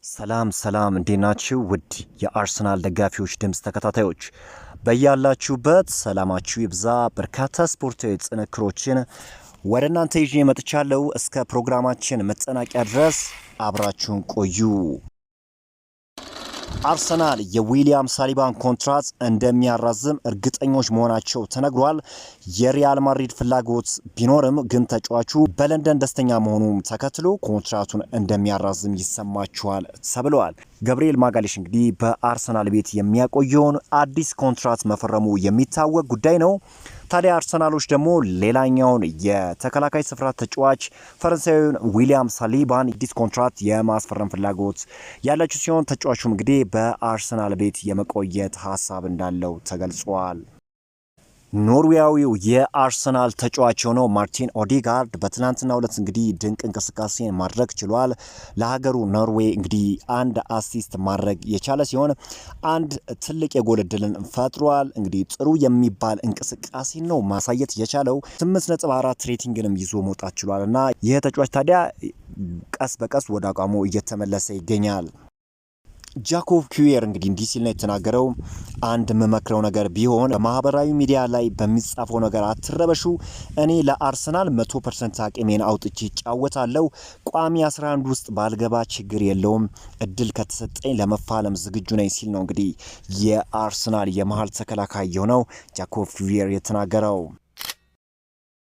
ሰላም እንዴት ናችሁ? ውድ የአርሰናል ደጋፊዎች ድምፅ ተከታታዮች በያላችሁበት ሰላማችሁ ይብዛ። በርካታ ስፖርታዊ ጥንክሮችን ወደ እናንተ ይዤ መጥቻለሁ። እስከ ፕሮግራማችን መጠናቂያ ድረስ አብራችሁን ቆዩ። አርሰናል የዊሊያም ሳሊባን ኮንትራት እንደሚያራዝም እርግጠኞች መሆናቸው ተነግሯል። የሪያል ማድሪድ ፍላጎት ቢኖርም ግን ተጫዋቹ በለንደን ደስተኛ መሆኑን ተከትሎ ኮንትራቱን እንደሚያራዝም ይሰማቸዋል ተብለዋል። ገብርኤል ማጋሌሽ እንግዲህ በአርሰናል ቤት የሚያቆየውን አዲስ ኮንትራት መፈረሙ የሚታወቅ ጉዳይ ነው። ታዲያ አርሰናሎች ደግሞ ሌላኛውን የተከላካይ ስፍራ ተጫዋች ፈረንሳዊውን ዊሊያም ሳሊባን አዲስ ኮንትራት የማስፈረም ፍላጎት ያላቸው ሲሆን ተጫዋቹም እንግዲህ በአርሰናል ቤት የመቆየት ሀሳብ እንዳለው ተገልጿል። ኖርዌያዊው የአርሰናል ተጫዋች የሆነው ማርቲን ኦዴጋርድ በትናንትናው ዕለት እንግዲህ ድንቅ እንቅስቃሴን ማድረግ ችሏል። ለሀገሩ ኖርዌይ እንግዲህ አንድ አሲስት ማድረግ የቻለ ሲሆን አንድ ትልቅ የጎል እድልን ፈጥሯል። እንግዲህ ጥሩ የሚባል እንቅስቃሴ ነው ማሳየት የቻለው 8.4 ሬቲንግንም ይዞ መውጣት ችሏል እና ይህ ተጫዋች ታዲያ ቀስ በቀስ ወደ አቋሙ እየተመለሰ ይገኛል። ጃኮብ ኪዌር እንግዲህ እንዲህ ሲል ነው የተናገረው። አንድ የምመክረው ነገር ቢሆን በማህበራዊ ሚዲያ ላይ በሚጻፈው ነገር አትረበሹ። እኔ ለአርሰናል 100% አቅሜን አውጥቼ እጫወታለሁ። ቋሚ 11 ውስጥ ባልገባ ችግር የለውም። እድል ከተሰጠኝ ለመፋለም ዝግጁ ነኝ ሲል ነው እንግዲህ የአርሰናል የመሃል ተከላካይ የሆነው ጃኮብ ኪዌር የተናገረው።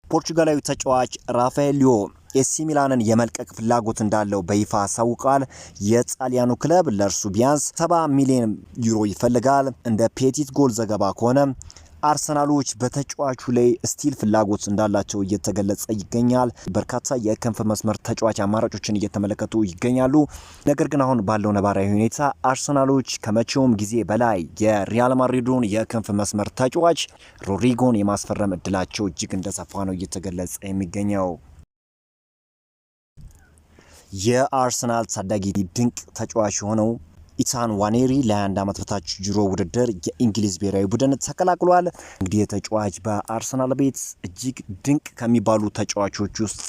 ፖርቹጋላዊ ተጫዋች ራፋኤል ሊዮ ኤሲ ሚላንን የመልቀቅ ፍላጎት እንዳለው በይፋ አሳውቋል። የጣሊያኑ ክለብ ለእርሱ ቢያንስ 70 ሚሊዮን ዩሮ ይፈልጋል። እንደ ፔቲት ጎል ዘገባ ከሆነ አርሰናሎች በተጫዋቹ ላይ ስቲል ፍላጎት እንዳላቸው እየተገለጸ ይገኛል። በርካታ የክንፍ መስመር ተጫዋች አማራጮችን እየተመለከቱ ይገኛሉ። ነገር ግን አሁን ባለው ነባራዊ ሁኔታ አርሰናሎች ከመቼውም ጊዜ በላይ የሪያል ማድሪዱን የክንፍ መስመር ተጫዋች ሮድሪጎን የማስፈረም እድላቸው እጅግ እንደሰፋ ነው እየተገለጸ የሚገኘው። የአርሰናል ታዳጊ ድንቅ ተጫዋች የሆነው ኢታን ዋኔሪ ለ21 ዓመት በታች ዩሮ ውድድር የእንግሊዝ ብሔራዊ ቡድን ተቀላቅሏል። እንግዲህ የተጫዋች በአርሰናል ቤት እጅግ ድንቅ ከሚባሉ ተጫዋቾች ውስጥ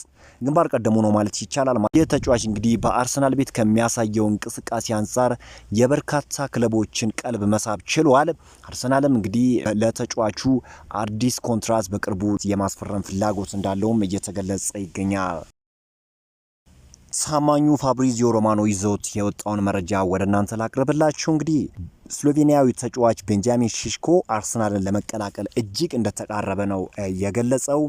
ግንባር ቀደሙ ነው ማለት ይቻላል። የተጫዋች እንግዲህ በአርሰናል ቤት ከሚያሳየው እንቅስቃሴ አንጻር የበርካታ ክለቦችን ቀልብ መሳብ ችሏል። አርሰናልም እንግዲህ ለተጫዋቹ አዲስ ኮንትራት በቅርቡ የማስፈረም ፍላጎት እንዳለውም እየተገለጸ ይገኛል። ሳማኙ ፋብሪዚዮ ሮማኖ ይዞት የወጣውን መረጃ ወደ እናንተ ላቅርብላችሁ። እንግዲህ ስሎቬኒያዊ ተጫዋች ቤንጃሚን ሼሽኮ አርሰናልን ለመቀላቀል እጅግ እንደተቃረበ ነው የገለጸው።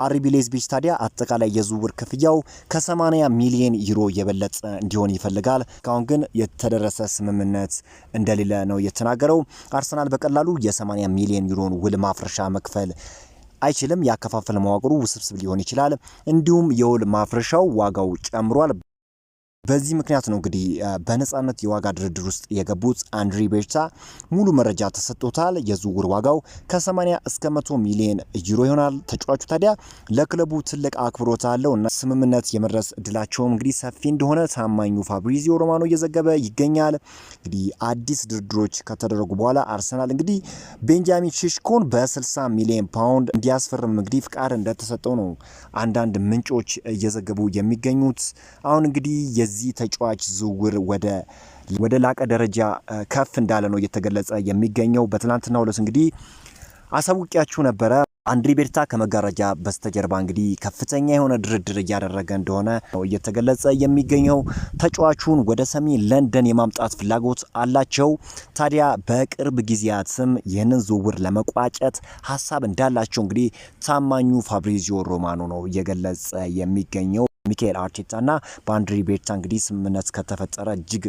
አርቢ ሌዝቢች ታዲያ አጠቃላይ የዝውውር ክፍያው ከ80 ሚሊዮን ዩሮ የበለጠ እንዲሆን ይፈልጋል። ካሁን ግን የተደረሰ ስምምነት እንደሌለ ነው የተናገረው። አርሰናል በቀላሉ የ80 ሚሊዮን ዩሮን ውል ማፍረሻ መክፈል አይችልም። ያከፋፈል መዋቅሩ ውስብስብ ሊሆን ይችላል። እንዲሁም የውል ማፍረሻው ዋጋው ጨምሯል። በዚህ ምክንያት ነው እንግዲህ በነጻነት የዋጋ ድርድር ውስጥ የገቡት። አንድሪ ቤርታ ሙሉ መረጃ ተሰጥቶታል። የዝውውር ዋጋው ከ80 እስከ 100 ሚሊዮን ዩሮ ይሆናል። ተጫዋቹ ታዲያ ለክለቡ ትልቅ አክብሮት አለው እና ስምምነት የመድረስ እድላቸውም እንግዲህ ሰፊ እንደሆነ ታማኙ ፋብሪዚዮ ሮማኖ እየዘገበ ይገኛል። እንግዲህ አዲስ ድርድሮች ከተደረጉ በኋላ አርሰናል እንግዲህ ቤንጃሚን ሼሽኮን በ60 ሚሊዮን ፓውንድ እንዲያስፈርም እንግዲህ ፍቃድ እንደተሰጠው ነው አንዳንድ ምንጮች እየዘገቡ የሚገኙት። አሁን እንግዲህ የዚህ ተጫዋች ዝውውር ወደ ላቀ ደረጃ ከፍ እንዳለ ነው እየተገለጸ የሚገኘው። በትናንትናው ዕለት እንግዲህ አሳውቂያችሁ ነበረ። አንድሪ ቤርታ ከመጋረጃ በስተጀርባ እንግዲህ ከፍተኛ የሆነ ድርድር እያደረገ እንደሆነ ነው እየተገለጸ የሚገኘው። ተጫዋቹን ወደ ሰሜን ለንደን የማምጣት ፍላጎት አላቸው። ታዲያ በቅርብ ጊዜያትም ይህንን ዝውውር ለመቋጨት ሀሳብ እንዳላቸው እንግዲህ ታማኙ ፋብሪዚዮ ሮማኖ ነው እየገለጸ የሚገኘው። ሚካኤል አርቴታና በአንድሪ ቤርታ እንግዲህ ስምምነት ከተፈጠረ እጅግ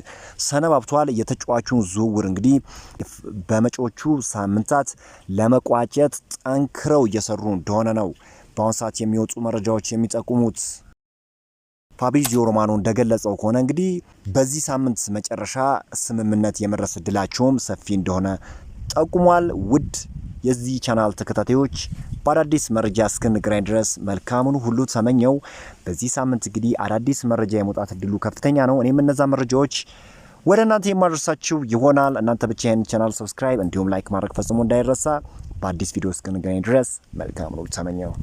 ሰነባብቷል። የተጫዋቹን ዝውውር እንግዲህ በመጪዎቹ ሳምንታት ለመቋጨት ጠንክረው እየሰሩ እንደሆነ ነው በአሁኑ ሰዓት የሚወጡ መረጃዎች የሚጠቁሙት። ፋብሪዚዮ ሮማኖ እንደገለጸው ከሆነ እንግዲህ በዚህ ሳምንት መጨረሻ ስምምነት የመድረስ እድላቸውም ሰፊ እንደሆነ ጠቁሟል። ውድ የዚህ ቻናል ተከታታዮች በአዳዲስ መረጃ እስክንገናኝ ድረስ መልካሙን ሁሉ ተመኘው። በዚህ ሳምንት እንግዲህ አዳዲስ መረጃ የመውጣት እድሉ ከፍተኛ ነው። እኔም እነዛ መረጃዎች ወደ እናንተ የማደርሳችሁ ይሆናል። እናንተ ብቻ ይህን ቻናል ሰብስክራይብ እንዲሁም ላይክ ማድረግ ፈጽሞ እንዳይረሳ። በአዲስ ቪዲዮ እስክንገናኝ ድረስ መልካሙን ሁሉ ተመኘው።